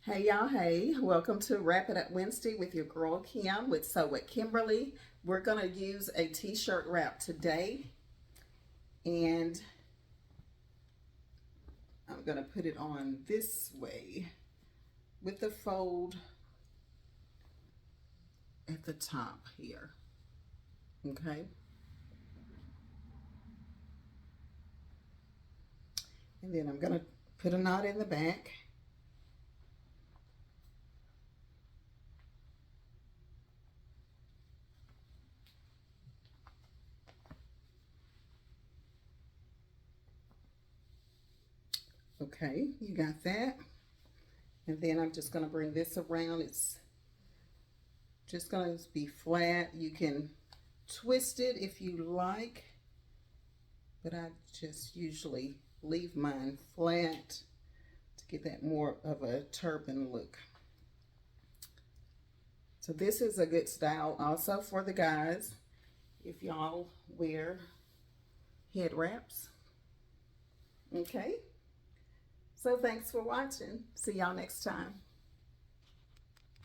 Hey y'all, hey, welcome to Wrap It Up Wednesday with your girl Kim with Sew with Kimberly. We're going to use a t-shirt wrap today, and I'm going to put it on this way with the fold at the top here. Okay, and then I'm going to put a knot in the back. Okay, you got that. And then I'm just going to bring this around. It's just going to be flat. You can twist it if you like, but I just usually leave mine flat to get that more of a turban look. So this is a good style also for the guys if y'all wear head wraps. Okay, so thanks for watching. See y'all next time.